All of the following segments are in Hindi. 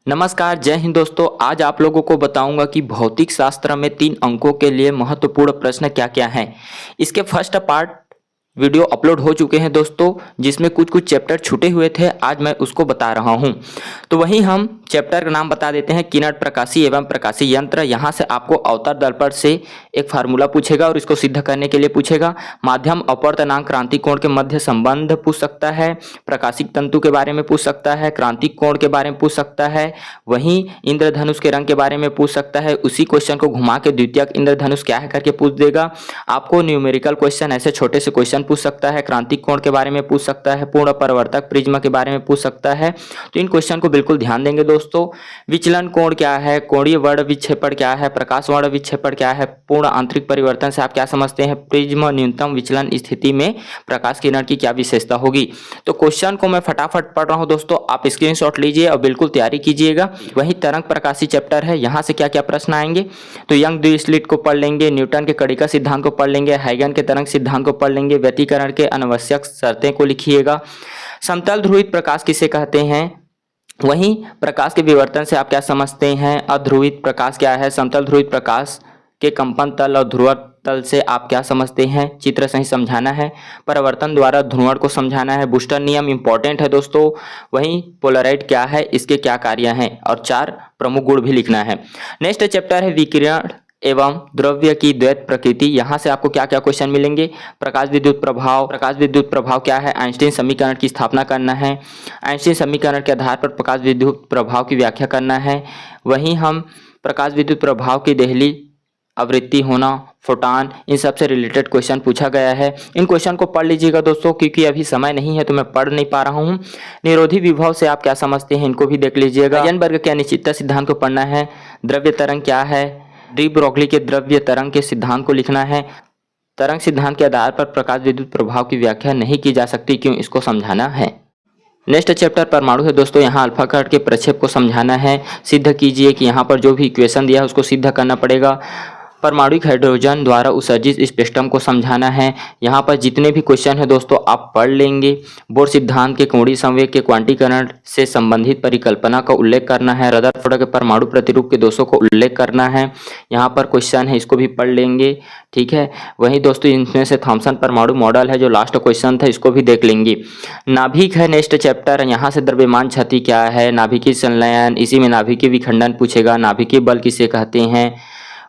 नमस्कार, जय हिंद दोस्तों। आज आप लोगों को बताऊंगा कि भौतिक शास्त्र में 3 अंकों के लिए महत्वपूर्ण प्रश्न क्या-क्या हैं। इसके फर्स्ट पार्ट वीडियो अपलोड हो चुके हैं दोस्तों, जिसमें कुछ-कुछ चैप्टर छूटे हुए थे। आज मैं उसको बता रहा हूं। तो वहीं हम चैप्टर का नाम बता देते हैं, किरण प्रकाशी एवं प्रकाशी यंत्र। यहाँ से आपको अवतल दर्पण से एक फार्मूला पूछेगा और इसको सिद्ध करने के लिए पूछेगा। माध्यम अपवर्तनांक क्रांति कोण के मध्य संबंध पूछ सकता है। प्रकाशिक तंतु के बारे में पूछ सकता है। क्रांतिक कोण के बारे में पूछ सकता है। वहीं इंद्रधनुष के रंग के बारे में पूछ सकता है। उसी क्वेश्चन को घुमा के द्वितीयक इंद्रधनुष क्या है करके पूछ देगा। आपको न्यूमेरिकल क्वेश्चन, ऐसे छोटे से क्वेश्चन पूछ सकता है। क्रांतिक कोण के बारे में पूछ सकता है। पूर्ण परावर्तक प्रिज्म के बारे में पूछ सकता है। तो इन क्वेश्चन को बिल्कुल ध्यान देंगे दोस्तों। विचलन कोण क्या है, कोणीय वर्ण विक्षेपण क्या है, प्रकाश वर्ण विक्षेपण क्या है, पूर्ण आंतरिक परिवर्तन से आप क्या समझते हैं, प्रिज्म न्यूनतम विचलन स्थिति में प्रकाश किरण की क्या विशेषता होगी। तो क्वेश्चन को मैं फटाफट पढ़ रहा हूं दोस्तों, आप स्क्रीनशॉट लीजिए और बिल्कुल तैयारी कीजिएगा। वही तरंग प्रकाशी चैप्टर है, यहाँ से क्या क्या प्रश्न आएंगे। तो यंग द्विस्लिट को पढ़ लेंगे, न्यूटन के कणिका सिद्धांत को पढ़ लेंगे, हाइगन के तरंग सिद्धांत को पढ़ लेंगे, व्यतिकरण के अनावश्यक शर्तें को लिखिएगा। समतल ध्रुवित प्रकाश किसे कहते हैं, वहीं प्रकाश के विवर्तन से आप क्या समझते हैं। अध्रुवित प्रकाश क्या है, समतल ध्रुवित प्रकाश के कंपन तल और ध्रुव तल से आप क्या समझते हैं, चित्र सही समझाना है। परावर्तन द्वारा ध्रुवण को समझाना है। बूस्टर नियम इंपॉर्टेंट है दोस्तों। वहीं पोलराइड क्या है, इसके क्या कार्य हैं, और 4 प्रमुख गुण भी लिखना है। नेक्स्ट चैप्टर है विकिरण एवं द्रव्य की द्वैत प्रकृति। यहाँ से आपको क्या क्या क्वेश्चन मिलेंगे। प्रकाश विद्युत प्रभाव, प्रकाश विद्युत प्रभाव क्या है, आइंस्टीन समीकरण की स्थापना करना है। आइंस्टीन समीकरण के आधार पर प्रकाश विद्युत प्रभाव की व्याख्या करना है। वहीं हम प्रकाश विद्युत प्रभाव की देहली आवृत्ति होना, फोटान, इन सब से रिलेटेड क्वेश्चन पूछा गया है। इन क्वेश्चन को पढ़ लीजिएगा दोस्तों, क्योंकि अभी समय नहीं है तो मैं पढ़ नहीं पा रहा हूँ। निरोधी विभव से आप क्या समझते हैं, इनको भी देख लीजिएगा। हाइजेनबर्ग के अनिश्चितता सिद्धांत को पढ़ना है। द्रव्य तरंग क्या है, डी ब्रोगली के द्रव्य तरंग के सिद्धांत को लिखना है। तरंग सिद्धांत के आधार पर प्रकाश विद्युत प्रभाव की व्याख्या नहीं की जा सकती, क्यों, इसको समझाना है। नेक्स्ट चैप्टर परमाणु है दोस्तों। यहाँ अल्फा कट के प्रक्षेप को समझाना है। सिद्ध कीजिए कि यहाँ पर जो भी इक्वेशन दिया है उसको सिद्ध करना पड़ेगा। परमाणुिक हाइड्रोजन द्वारा उत्सर्जित स्पेक्ट्रम को समझाना है। यहाँ पर जितने भी क्वेश्चन है दोस्तों आप पढ़ लेंगे। बोर सिद्धांत के कोणीय संवेग के क्वांटीकरण से संबंधित परिकल्पना का उल्लेख करना है। रदरफोर्ड के परमाणु प्रतिरूप के दोषों को उल्लेख करना है। यहाँ पर क्वेश्चन है, इसको भी पढ़ लेंगे, ठीक है। वहीं दोस्तों इनमें से थॉमसन परमाणु मॉडल है, जो लास्ट क्वेश्चन था, इसको भी देख लेंगे। नाभिक है नेक्स्ट चैप्टर। यहाँ से द्रव्यमान क्षति क्या है, नाभिकीय संलयन, इसी में नाभिकीय विखंडन पूछेगा। नाभिकीय बल किसे कहते हैं।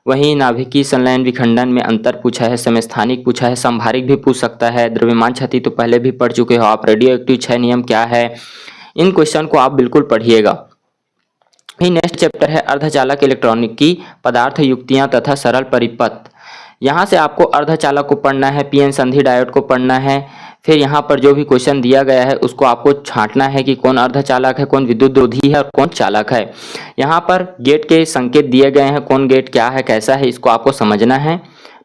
वहीं नाभिकीय संलयन विखंडन में अंतर पूछा है, समस्थानिक पूछा है, संभारिक भी पूछ सकता है। द्रव्यमान क्षति तो पहले भी पढ़ चुके हो आप। रेडियो एक्टिव 6 नियम क्या है, इन क्वेश्चन को आप बिल्कुल पढ़िएगा। फिर नेक्स्ट चैप्टर है अर्धचालक इलेक्ट्रॉनिकी पदार्थ युक्तियां तथा सरल परिपथ। यहाँ से आपको अर्धचालक को पढ़ना है, पीएन संधि डायोड को पढ़ना है। फिर यहाँ पर जो भी क्वेश्चन दिया गया है उसको आपको छांटना है कि कौन अर्धचालक है, कौन विद्युत रोधी है और कौन चालक है। यहाँ पर गेट के संकेत दिए गए हैं, कौन गेट क्या है, कैसा है, इसको आपको समझना है,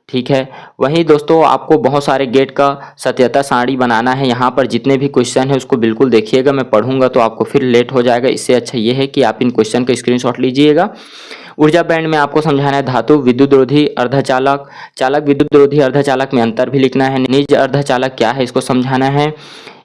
ठीक है। वहीं दोस्तों आपको बहुत सारे गेट का सत्यता सारणी बनाना है। यहाँ पर जितने भी क्वेश्चन है उसको बिल्कुल देखिएगा। मैं पढ़ूंगा तो आपको फिर लेट हो जाएगा, इससे अच्छा ये है कि आप इन क्वेश्चन का स्क्रीनशॉट लीजिएगा। ऊर्जा बैंड में आपको समझाना है धातु, विद्युत रोधी, अर्धचालक, चालक, विद्युत रोधी, अर्धचालक में अंतर भी लिखना है। निज अर्धचालक क्या है, इसको समझाना है।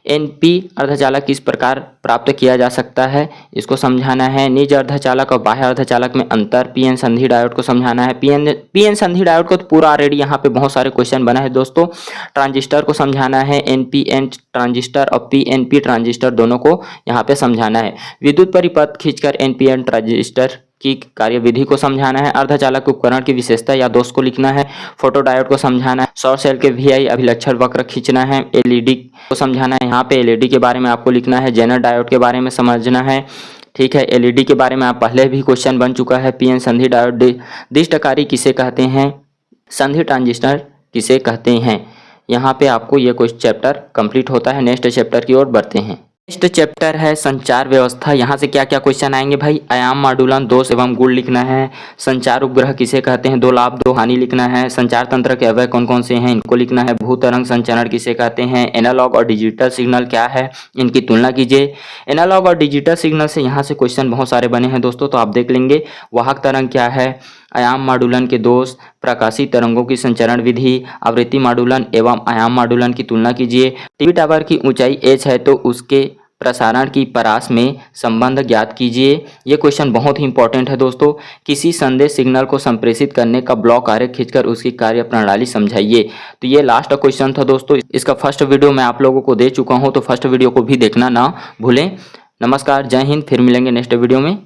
एनपी अर्धचालक किस प्रकार प्राप्त किया जा सकता है, इसको समझाना है। निज अर्धचालक और बाह्य अर्धचालक में अंतर, पीएन संधि डायोड को समझाना है। पीएन संधि डायोड को तो पूरा ऑलरेडी यहाँ पे बहुत सारे क्वेश्चन बना है दोस्तों। ट्रांजिस्टर को समझाना है, एनपीएन ट्रांजिस्टर और पीएनपी ट्रांजिस्टर दोनों को यहाँ पे समझाना है। विद्युत परिपथ खींचकर एनपीएन ट्रांजिस्टर की कार्यविधि को समझाना है। अर्धचालक उपकरण की विशेषता या दोष को लिखना है। फोटो डायोड को समझाना है। सौर सेल के वीआई अभिलक्षण वक्र खींचना है। एलईडी को समझाना है। यहाँ पे एलईडी के बारे में आपको लिखना है। जेनर डायोड के बारे में समझना है, ठीक है। एलईडी के बारे में आप पहले भी क्वेश्चन बन चुका है। पीएन संधि डायोड दिष्टकारी किसे कहते हैं, संधि ट्रांजिस्टर किसे कहते हैं। यहाँ पे आपको ये क्वेश्चन चैप्टर कंप्लीट होता है। नेक्स्ट चैप्टर की ओर बढ़ते हैं। नेक्स्ट चैप्टर है संचार व्यवस्था। यहाँ से क्या क्या क्वेश्चन आएंगे भाई। आयाम, मॉड्यूलन, दोष एवं गुण लिखना है। संचार उपग्रह किसे कहते हैं, 2 लाभ 2 हानि लिखना है। संचार तंत्र के अवयव कौन कौन से हैं, इनको लिखना है। भूतरंग संचरण किसे कहते हैं। एनालॉग और डिजिटल सिग्नल क्या है, इनकी तुलना कीजिए। एनालॉग और डिजिटल सिग्नल से यहाँ से क्वेश्चन बहुत सारे बने हैं दोस्तों, तो आप देख लेंगे। वाहक तरंग क्या है, आयाम मॉड्यूलन के दोष, प्रकाशीय तरंगों की संचरण विधि, आवृत्ति मॉड्यूलन एवं आयाम मॉड्यूलन की तुलना कीजिए। टीवी टावर की ऊंचाई h है तो उसके प्रसारण की परास में संबंध ज्ञात कीजिए। ये क्वेश्चन बहुत ही इंपॉर्टेंट है दोस्तों। किसी संदेश सिग्नल को संप्रेषित करने का ब्लॉक आरेख खींचकर उसकी कार्य प्रणाली समझाइए। तो ये लास्ट क्वेश्चन था दोस्तों। इसका फर्स्ट वीडियो मैं आप लोगों को दे चुका हूँ, तो फर्स्ट वीडियो को भी देखना ना भूलें। नमस्कार, जय हिंद। फिर मिलेंगे नेक्स्ट वीडियो में।